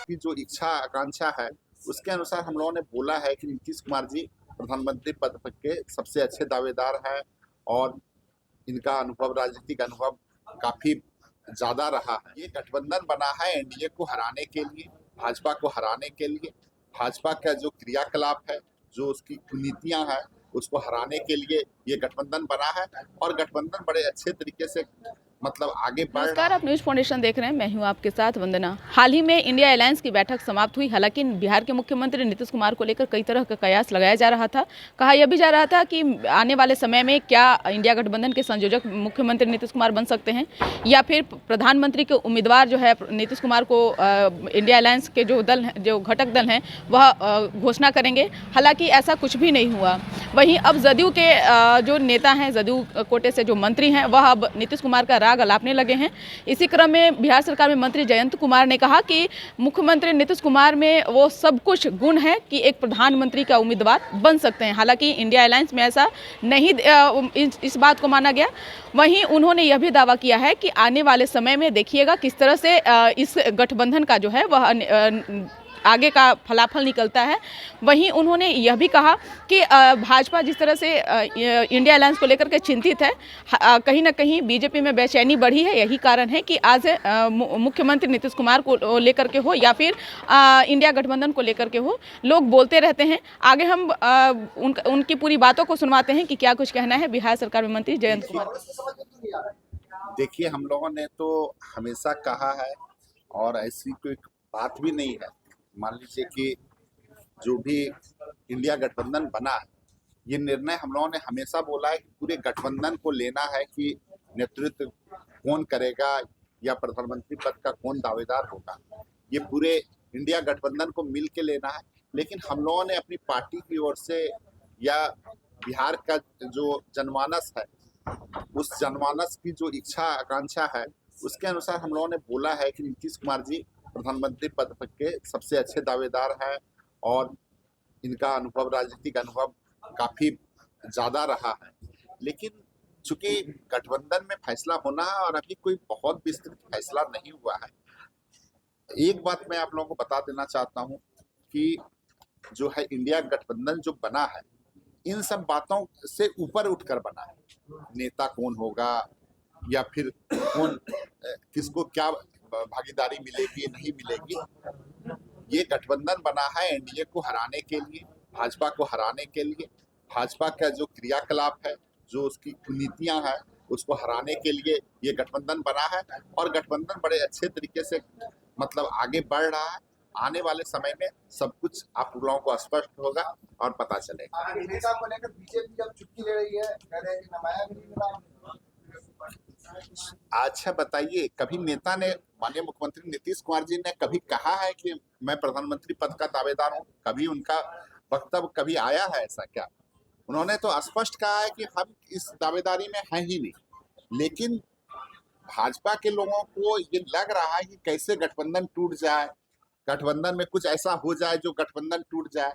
की जो इच्छा आकांक्षा है उसके अनुसार हम लोगों ने बोला है कि नीतीश कुमार जी प्रधानमंत्री पद के सबसे अच्छे दावेदार हैं और इनका अनुभव, राजनीतिक अनुभव काफी ज्यादा रहा है। ये गठबंधन बना है एनडीए को हराने के लिए, भाजपा को हराने के लिए। भाजपा का जो क्रियाकलाप है, जो उसकी नीतियां हैं, उसको हराने के लिए ये गठबंधन बना है और गठबंधन बड़े अच्छे तरीके से आगे बढ़ रहा नमस्कार, है। आप न्यूज फाउंडेशन देख रहे हैं। मैं हूं आपके साथ वंदना। हाल ही में इंडिया अलायंस की बैठक समाप्त हुई। हालांकि बिहार के मुख्यमंत्री नीतीश कुमार को लेकर कई तरह का कयास लगाया जा रहा था। कहा यह भी जा रहा था कि आने वाले समय में क्या इंडिया गठबंधन के संयोजक मुख्यमंत्री नीतीश कुमार बन सकते हैं या फिर प्रधानमंत्री के उम्मीदवार जो है नीतीश कुमार को इंडिया अलायंस के जो घटक दल हैं वह घोषणा करेंगे। हालांकि ऐसा कुछ भी नहीं हुआ। वहीं अब जदयू के जो नेता हैं, जदयू कोटे से जो मंत्री हैं, वह अब नीतीश कुमार का राग अलापने लगे हैं। इसी क्रम में बिहार सरकार में मंत्री जयंत कुमार ने कहा कि मुख्यमंत्री नीतीश कुमार में वो सब कुछ गुण है कि एक प्रधानमंत्री का उम्मीदवार बन सकते हैं। हालांकि इंडिया अलायंस में ऐसा नहीं इस बात को माना गया। वहीं उन्होंने यह भी दावा किया है कि आने वाले समय में देखिएगा किस तरह से इस गठबंधन का जो है वह आगे का फलाफल निकलता है। वहीं उन्होंने यह भी कहा कि भाजपा जिस तरह से इंडिया अलायंस को लेकर के चिंतित है, कहीं ना कहीं बीजेपी में बेचैनी बढ़ी है। यही कारण है कि आज मुख्यमंत्री नीतीश कुमार को लेकर के हो या फिर इंडिया गठबंधन को लेकर के हो, लोग बोलते रहते हैं। आगे हम उनकी पूरी बातों को सुनवाते हैं कि क्या कुछ कहना है बिहार सरकार में मंत्री जयंत कुमार। देखिए, हम लोगों ने तो हमेशा कहा है और ऐसी कोई बात भी नहीं है। मान लीजिए कि जो भी इंडिया गठबंधन बना है, ये निर्णय हम लोगों ने हमेशा बोला है कि पूरे गठबंधन को लेना है कि नेतृत्व कौन करेगा या प्रधानमंत्री पद का कौन दावेदार होगा। ये पूरे इंडिया गठबंधन को मिल के लेना है। लेकिन हम लोगों ने अपनी पार्टी की ओर से या बिहार का जो जनमानस है, उस जनमानस की जो इच्छा आकांक्षा है, उसके अनुसार हम लोगों ने बोला है कि नीतीश कुमार जी प्रधानमंत्री पद के सबसे अच्छे दावेदार हैं और इनका अनुभव, राजनीतिक अनुभव काफी ज्यादा रहा है। लेकिन चूंकि गठबंधन में फैसला होना है और अभी कोई बहुत विस्तृत फैसला नहीं हुआ है। एक बात मैं आप लोगों को बता देना चाहता हूं कि जो है इंडिया गठबंधन जो बना है, इन सब बातों से ऊपर उठकर बना है। नेता कौन होगा या फिर कौन किसको क्या भागीदारी मिलेगी नहीं मिलेगी, ये गठबंधन बना है एनडीए को हराने के लिए, भाजपा को हराने के लिए। भाजपा का जो क्रियाकलाप है, जो उसकी नीतियां हैं, उसको हराने के लिए ये गठबंधन बना है और गठबंधन बड़े अच्छे तरीके से आगे बढ़ रहा है। आने वाले समय में सब कुछ आप लोगों को स्पष्ट होगा और पता चलेगा। नेता को लेकर बीजेपी अब चुटकी ले रही है, कह रहे हैं कि नमाया भी नहीं मिला। अच्छा बताइए, कभी नेता ने, माननीय मुख्यमंत्री नीतीश कुमार जी ने कभी कहा है कि मैं प्रधानमंत्री पद का दावेदार हूं? कभी उनका वक्तव्य कभी आया है ऐसा क्या? उन्होंने तो स्पष्ट कहा है कि हम इस दावेदारी में हैं ही नहीं। लेकिन भाजपा के लोगों को ये लग रहा है कि कैसे गठबंधन टूट जाए, गठबंधन में कुछ ऐसा हो जाए जो गठबंधन टूट जाए।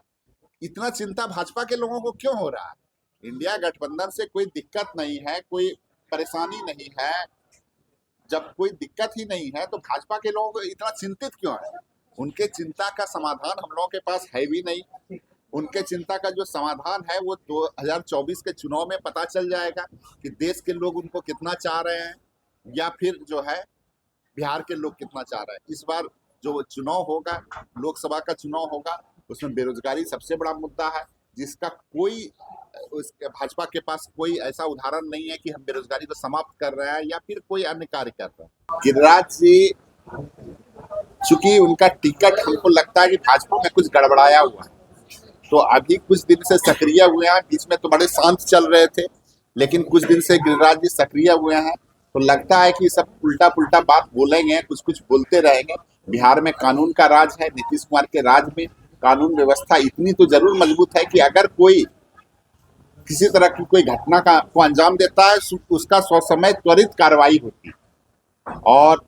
इतना चिंता भाजपा के लोगों को क्यों हो रहा है? इंडिया गठबंधन से कोई दिक्कत नहीं है, कोई परेशानी नहीं है। जब कोई दिक्कत ही नहीं है तो भाजपा के लोगों को इतना चिंतित क्यों है? उनके चिंता का समाधान हम लोगों के पास है भी नहीं। उनके चिंता का जो समाधान है वो 2024 के चुनाव में पता चल जाएगा कि देश के लोग उनको कितना चाह रहे हैं या फिर जो है बिहार के लोग कितना चाह रहे हैं। इस बार जो चुनाव होगा, लोकसभा का चुनाव होगा, उसमें बेरोजगारी सबसे बड़ा मुद्दा है, जिसका कोई भाजपा के पास कोई ऐसा उदाहरण नहीं है कि हम बेरोजगारी को समाप्त कर रहे हैं या फिर कोई अन्य कार्य कर रहे हैं। गिरिराज जी, चूंकि उनका टिकट हमको लगता है कि भाजपा में कुछ गड़बड़ाया हुआ है, तो अभी कुछ दिन से सक्रिय हुए हैं। बीच में तो बड़े शांत चल रहे थे, लेकिन कुछ दिन से गिरिराज जी सक्रिय हुए हैं, तो लगता है कि सब उल्टा पुल्टा बात बोलेंगे, कुछ कुछ बोलते रहेंगे। बिहार में कानून का राज है, नीतीश कुमार के राज में कानून व्यवस्था इतनी तो जरूर मजबूत है कि अगर कोई किसी तरह की कोई घटना को अंजाम देता है, उसका ससमय त्वरित कार्रवाई होती है। और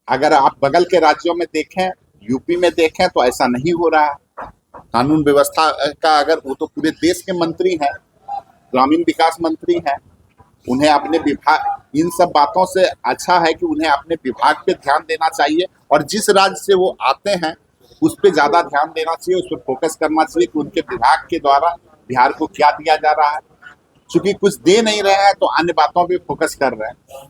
अगर आप बगल के राज्यों में देखें, यूपी में देखें, तो ऐसा नहीं हो रहा है। कानून व्यवस्था का अगर, वो तो पूरे देश के मंत्री हैं, ग्रामीण विकास मंत्री हैं, उन्हें अपने विभाग, इन सब बातों से अच्छा है कि उन्हें अपने विभाग पे ध्यान देना चाहिए और जिस राज्य से वो आते हैं उस पर ज्यादा ध्यान देना चाहिए, उस पर फोकस करना चाहिए कि उनके विभाग के द्वारा बिहार को क्या दिया जा रहा है। चूंकि कुछ दे नहीं रहे हैं तो अन्य बातों पे फोकस कर रहे हैं।